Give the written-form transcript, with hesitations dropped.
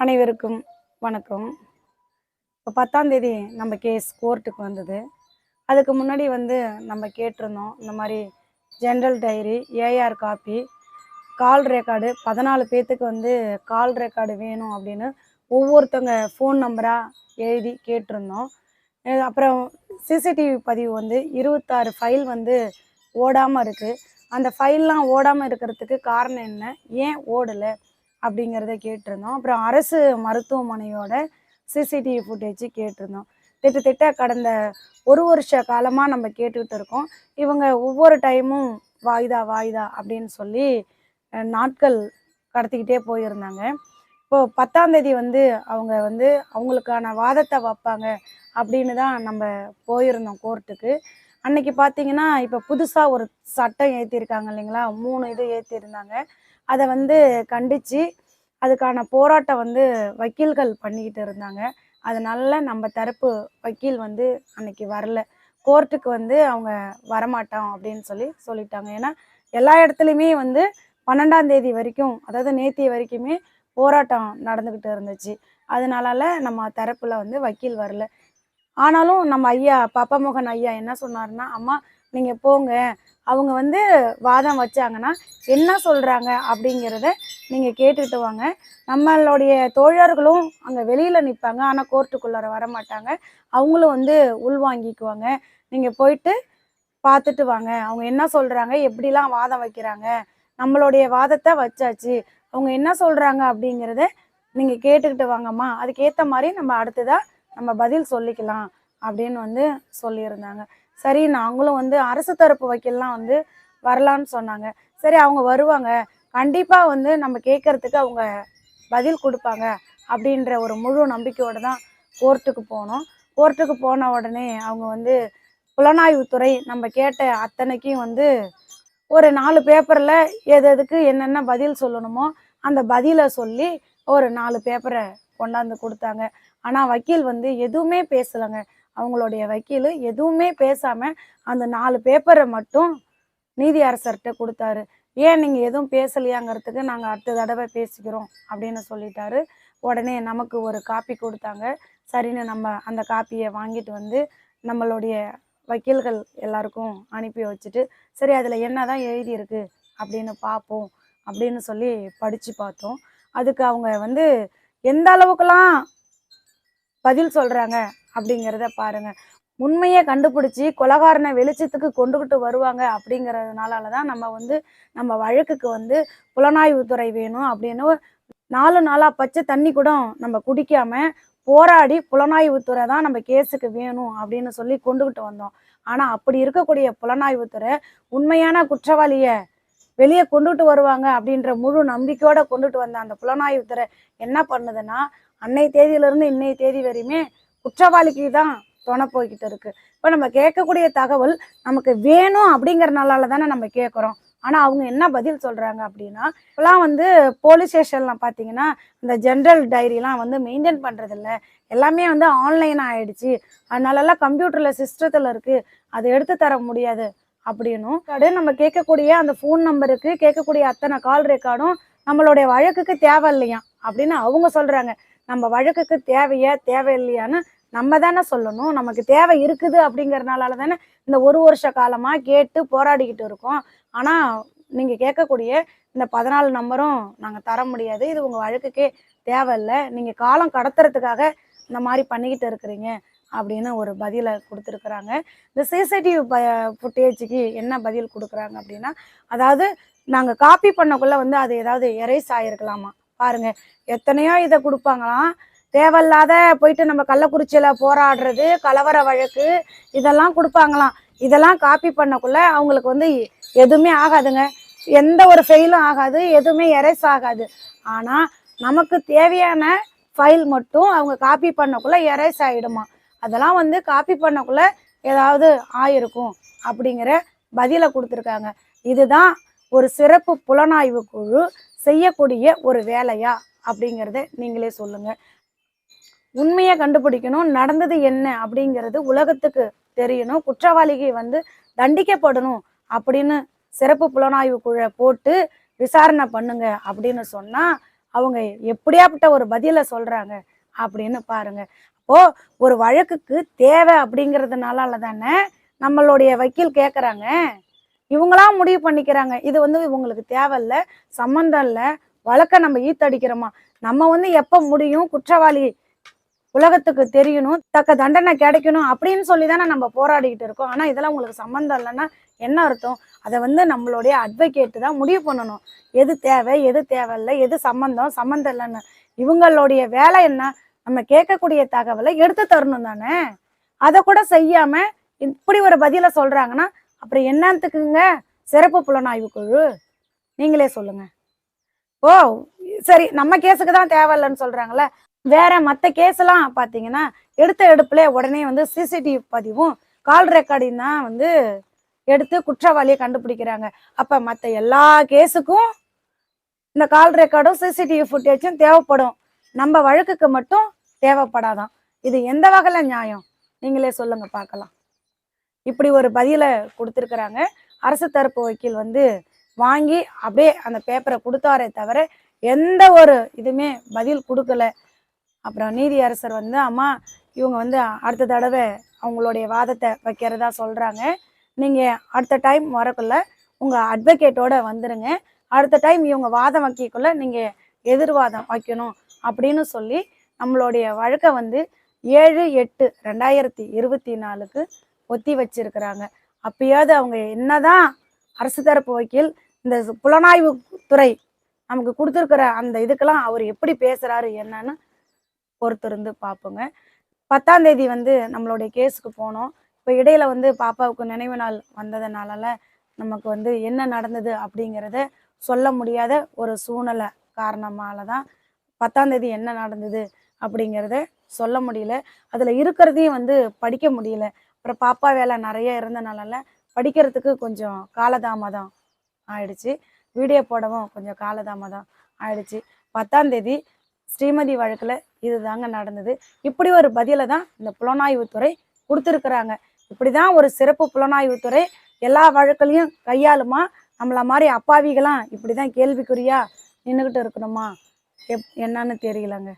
அனைவருக்கும் வணக்கம். இப்போ 10ஆம் தேதி நம்ம கேஸ் கோர்ட்டுக்கு வந்தது. அதுக்கு முன்னாடி நம்ம கேட்டிருந்தோம். இந்த மாதிரி general diary, AR copy, call record 14 பேத்துக்கு கால் ரெக்கார்டு வேணும் அப்படின்னு ஒவ்வொருத்தவங்க ஃபோன் நம்பராக எழுதி கேட்டிருந்தோம். அப்புறம் சிசிடிவி பதிவு 26 ஃபைல் ஓடாமல் இருக்குது. அந்த ஃபைல்லாம் ஓடாமல் இருக்கிறதுக்கு காரணம் என்ன, ஏன் ஓடலை அப்படிங்கிறத கேட்டிருந்தோம். அப்புறம் அரசு மருத்துவமனையோட சிசிடிவி ஃபுட்டேஜ் கேட்டிருந்தோம். திட்டத்திட்ட கடந்த ஒரு வருஷ காலமாக நம்ம கேட்டுக்கிட்டு இருக்கோம். இவங்க ஒவ்வொரு டைமும் வாய்தா வாய்தா அப்படின்னு சொல்லி நாட்கள் கடத்திக்கிட்டே போயிருந்தாங்க. இப்போது 10ஆம் தேதி அவங்க அவங்களுக்கான வாதத்தை வைப்பாங்க அப்படின்னு தான் நம்ம போயிருந்தோம் கோர்ட்டுக்கு. அன்னைக்கு பார்த்தீங்கன்னா, இப்போ புதுசாக ஒரு சட்டம் ஏற்றிருக்காங்க இல்லைங்களா, 3 இது ஏற்றிருந்தாங்க. அதை கண்டித்து அதுக்கான போராட்டம் வக்கீல்கள் பண்ணிக்கிட்டு இருந்தாங்க. அதனால நம்ம தரப்பு வக்கீல் அன்னைக்கு வரல. கோர்ட்டுக்கு அவங்க வரமாட்டோம் அப்படின்னு சொல்லிட்டாங்க. ஏன்னா எல்லா இடத்துலையுமே 12ஆம் தேதி வரைக்கும், அதாவது நேற்று வரைக்குமே போராட்டம் நடந்துக்கிட்டு இருந்துச்சு. அதனால நம்ம தரப்பில் வக்கீல் வரல. ஆனாலும் நம்ம ஐயா பாப்பாமோகன் ஐயா என்ன சொன்னார்னா, அம்மா நீங்கள் போங்க, அவங்க வாதம் வச்சாங்கன்னா என்ன சொல்கிறாங்க அப்படிங்கிறத நீங்கள் கேட்டுக்கிட்டு வாங்க. நம்மளுடைய தோழர்களும் அங்கே வெளியில் நிற்பாங்க, ஆனால் கோர்ட்டுக்குள்ளார வரமாட்டாங்க. அவங்களும் உள்வாங்கிக்குவாங்க. நீங்கள் போயிட்டு பார்த்துட்டு வாங்க, அவங்க என்ன சொல்கிறாங்க, எப்படிலாம் வாதம் வைக்கிறாங்க, நம்மளுடைய வாதத்தை வச்சாச்சு, அவங்க என்ன சொல்கிறாங்க அப்படிங்கிறத நீங்கள் கேட்டுக்கிட்டு வாங்கம்மா, அதுக்கேற்ற மாதிரி நம்ம அடுத்ததாக நம்ம பதில் சொல்லிக்கலாம் அப்படின்னு சொல்லியிருந்தாங்க. சரி, நாங்களும் அரசு தரப்பு வக்கீல்லாம் வரலான்னு சொன்னாங்க. சரி, அவங்க வருவாங்க, கண்டிப்பாக நம்ம கேட்குறதுக்கு அவங்க பதில் கொடுப்பாங்க அப்படின்ற ஒரு முழு நம்பிக்கையோடு தான் கோர்ட்டுக்கு போனோம். கோர்ட்டுக்கு போன உடனே அவங்க புலனாய்வுத்துறை நம்ம கேட்ட அத்தனைக்கும் ஒரு 4 பேப்பரில் எதுக்கு என்னென்ன பதில் சொல்லணுமோ அந்த பதிலை சொல்லி ஒரு 4 பேப்பரை கொண்டாந்து கொடுத்தாங்க. ஆனால் வக்கீல் எதுவுமே பேசலைங்க. அவங்களுடைய வக்கீல் எதுவுமே பேசாமல் அந்த 4 பேப்பரை மட்டும் நீதி அரசர்கிட்ட கொடுத்தாரு. ஏன் நீங்கள் எதுவும் பேசலையாங்கிறதுக்கு நாங்கள் அடுத்த தடவை பேசிக்கிறோம் அப்படின்னு சொல்லிட்டாரு. உடனே நமக்கு ஒரு காப்பி கொடுத்தாங்க. சரின்னு நம்ம அந்த காப்பியை வாங்கிட்டு நம்மளுடைய வக்கீல்கள் எல்லாருக்கும் அனுப்பி வச்சுட்டு, சரி அதில் என்ன தான் எழுதியிருக்கு அப்படின்னு பார்ப்போம் அப்படின்னு சொல்லி படித்து பார்த்தோம். அதுக்கு அவங்க எந்த அளவுக்குலாம் பதில் சொல்கிறாங்க அப்படிங்கிறத பாருங்கள். உண்மையை கண்டுபிடிச்சி கொலைகாரனை வெளிச்சத்துக்கு கொண்டுக்கிட்டு வருவாங்க அப்படிங்கிறதுனால தான் நம்ம வழக்குக்கு புலனாய்வுத்துறை வேணும் அப்படின்னு 4 நாளாக பச்சை தண்ணி கூட நம்ம குடிக்காமல் போராடி புலனாய்வுத்துறை தான் நம்ம கேஸுக்கு வேணும் அப்படின்னு சொல்லி கொண்டுக்கிட்டு வந்தோம். ஆனால் அப்படி இருக்கக்கூடிய புலனாய்வுத்துறை உண்மையான குற்றவாளியை வெளியே கொண்டுட்டு வருவாங்க அப்படின்ற முழு நம்பிக்கையோடு கொண்டுட்டு வந்த அந்த புலனாய்வுத்துறை என்ன பண்ணுதுன்னா, அன்னைய தேதியிலிருந்து இன்னைய தேதி வரையுமே குற்றவாளிக்கு தான் துணை போய்கிட்டு இருக்கு. இப்போ நம்ம கேட்கக்கூடிய தகவல் நமக்கு வேணும் அப்படிங்கிறனால தானே நம்ம கேட்குறோம். ஆனால் அவங்க என்ன பதில் சொல்கிறாங்க அப்படின்னா, இப்போலாம் போலீஸ் ஸ்டேஷன்லாம் பார்த்தீங்கன்னா இந்த ஜென்ரல் டைரிலாம் மெயின்டைன் பண்ணுறதில்ல, எல்லாமே ஆன்லைனாக ஆகிடுச்சு, அதனாலலாம் கம்ப்யூட்டரில் சிஸ்டத்தில் இருக்குது, அதை எடுத்து தர முடியாது அப்படின்னும். நம்ம கேட்கக்கூடிய அந்த ஃபோன் நம்பருக்கு கேட்கக்கூடிய அத்தனை கால் ரெக்கார்டும் நம்மளுடைய வழக்குக்கு தேவை இல்லையா அப்படின்னு அவங்க சொல்கிறாங்க. நம்ம வழக்குக்கு தேவையா தேவையில்லையான்னு நம்ம தானே சொல்லணும். நமக்கு தேவை இருக்குது அப்படிங்கிறனால தானே இந்த ஒரு வருஷ காலமாக கேட்டு போராடிக்கிட்டு இருக்கோம். ஆனால் நீங்கள் கேட்கக்கூடிய இந்த 14 நம்பரும் நாங்கள் தர முடியாது, இது உங்கள் வழக்குக்கே தேவையில்லை, நீங்கள் காலம் கடத்துறதுக்காக இந்த மாதிரி பண்ணிக்கிட்டு இருக்கிறீங்க அப்படின்னு ஒரு பதிலை கொடுத்துருக்குறாங்க. இந்த சிசிடிவி ஃபுட்டேஜுக்கு என்ன பதில் கொடுக்குறாங்க அப்படின்னா, அதாவது நாங்கள் காப்பி பண்ணக்குள்ளே அது ஏதாவது எரேஸ் ஆகிருக்கலாமா பாருங்கள். எத்தனையோ இதை கொடுப்பாங்களாம், தேவையில்லாத போயிட்டு நம்ம கள்ளக்குறிச்சியில் போராடுறது, கலவர வழக்கு இதெல்லாம் கொடுப்பாங்களாம். இதெல்லாம் காப்பி பண்ணக்குள்ளே அவங்களுக்கு எதுவுமே ஆகாதுங்க, எந்த ஒரு ஃபெயிலும் ஆகாது, எதுவுமே எரேஸ் ஆகாது. ஆனால் நமக்கு தேவையான ஃபைல் மட்டும் அவங்க காப்பி பண்ணக்குள்ளே எரேஸ் ஆகிடுமா. அதெல்லாம் காப்பி பண்ணக்குள்ளே ஏதாவது ஆயிருக்கும் அப்படிங்கிற பதிலை கொடுத்துருக்காங்க. இதுதான் ஒரு சிறப்பு புலனாய்வு குழு செய்யக்கூடிய ஒரு வேலையா அப்படிங்கிறத நீங்களே சொல்லுங்கள். உண்மையை கண்டுபிடிக்கணும், நடந்தது என்ன அப்படிங்கிறது உலகத்துக்கு தெரியணும், குற்றவாளிக்கு தண்டிக்கப்படணும் அப்படின்னு சிறப்பு புலனாய்வு குழு போட்டு விசாரணை பண்ணுங்க அப்படின்னு சொன்னால் அவங்க எப்படியாப்பட்ட ஒரு பதிலை சொல்றாங்க அப்படின்னு பாருங்க. அப்போ ஒரு வழக்குக்கு தேவை அப்படிங்கிறதுனால தானே நம்மளுடைய வக்கீல் கேட்குறாங்க. இவங்களா முடிவு பண்ணிக்கிறாங்க. இது வந்து இவங்களுக்கு தேவையில்ல, சம்மந்தம் இல்லை, வழக்கை நம்ம ஈத்தடிக்கிறோமா, நம்ம வந்து எப்போ முடியும், குற்றவாளி உலகத்துக்கு தெரியணும், தக்க தண்டனை கிடைக்கணும் அப்படின்னு சொல்லி தானே நம்ம போராடிக்கிட்டு இருக்கோம். ஆனால் இதெல்லாம் உங்களுக்கு சம்மந்தம் இல்லைன்னா என்ன அர்த்தம்? அதை வந்து நம்மளுடைய அட்வொகேட்டு தான் முடிவு பண்ணணும். எது தேவை, எது தேவையில்லை, எது சம்மந்தம், சம்மந்தம் இல்லைன்னு. இவங்களுடைய வேலை என்ன? நம்ம கேட்கக்கூடிய தகவலை எடுத்து தரணும் தானே. அதை கூட செய்யாம இப்படி ஒரு பதிலை சொல்றாங்கன்னா அப்புறம் என்னத்துக்குங்க சிறப்பு புலனாய்வு குழு? நீங்களே சொல்லுங்க. ஓ சரி, நம்ம கேஸுக்கு தான் தேவையில்லைன்னு சொல்றாங்கல்ல, வேற மற்ற கேஸ் எல்லாம் பார்த்தீங்கன்னா எடுத்த எடுப்புல உடனே வந்து சிசிடிவி பதிவும் கால் ரெக்கார்டிங் தான் வந்து எடுத்து குற்றவாளியை கண்டுபிடிக்கிறாங்க. அப்ப மற்ற எல்லா கேஸுக்கும் இந்த கால் ரெக்கார்டும் சிசிடிவி ஃபுட்டேஜும் தேவைப்படும், நம்ம வழக்குக்கு மட்டும் தேவைப்படாதான். இது எந்த வகையில நியாயம்? நீங்களே சொல்லுங்க பார்க்கலாம். இப்படி ஒரு பதிலை கொடுத்துருக்குறாங்க. அரசு தரப்பு வக்கீல் வந்து வாங்கி அப்படியே அந்த பேப்பரை கொடுத்தாரே தவிர எந்த ஒரு இதுவுமே பதில் கொடுக்கல. அப்புறம் நீதியரசர் வந்து அம்மா இவங்க வந்து அடுத்த தடவை அவங்களுடைய வாதத்தை வைக்கிறதா சொல்கிறாங்க, நீங்கள் அடுத்த டைம் வரக்குள்ள உங்கள் அட்வொகேட்டோட வந்துடுங்க, அடுத்த டைம் இவங்க வாதம் வைக்கக்குள்ள நீங்கள் எதிர்வாதம் வைக்கணும் அப்படின்னு சொல்லி நம்மளுடைய வழக்கை வந்து 7/8/2024 ஒத்தி வச்சிருக்கிறாங்க. அப்பயாவது அவங்க என்னதான் அரசு தரப்பு வக்கீல் இந்த புலனாய்வு துறை நமக்கு கொடுத்துருக்கிற அந்த இதுக்கெல்லாம் அவர் எப்படி பேசுகிறாரு என்னன்னு பொறுத்திருந்து பார்ப்போங்க. 10ஆம் தேதி வந்து நம்மளுடைய கேஸுக்கு போனோம். இப்போ இடையில வந்து பாப்பாவுக்கு நினைவு நாள் வந்ததுனால நமக்கு வந்து என்ன நடந்தது அப்படிங்கிறத சொல்ல முடியாத ஒரு சூழ்நிலை காரணமால தான் 10ஆம் தேதி என்ன நடந்தது அப்படிங்கிறத சொல்ல முடியல. அதில் இருக்கிறதையும் வந்து படிக்க முடியல. அப்புறம் பாப்பா வேலை நிறைய இருந்தனால படிக்கிறதுக்கு கொஞ்சம் காலதாமதம் ஆயிடுச்சு, வீடியோ போடவும் கொஞ்சம் காலதாமதம் ஆயிடுச்சு. 10ஆம் தேதி ஸ்ரீமதி வழக்கில் இது தாங்க நடந்தது. இப்படி ஒரு பதிலை தான் இந்த புலனாய்வுத்துறை கொடுத்துருக்குறாங்க. இப்படி தான் ஒரு சிறப்பு புலனாய்வுத்துறை எல்லா வழக்குலையும் கையாளுமா? நம்மள மாதிரி அப்பாவிகளாம் இப்படி தான் கேள்விக்குறியா நின்றுக்கிட்டு இருக்கணுமா? என்னன்னு தெரியலங்க.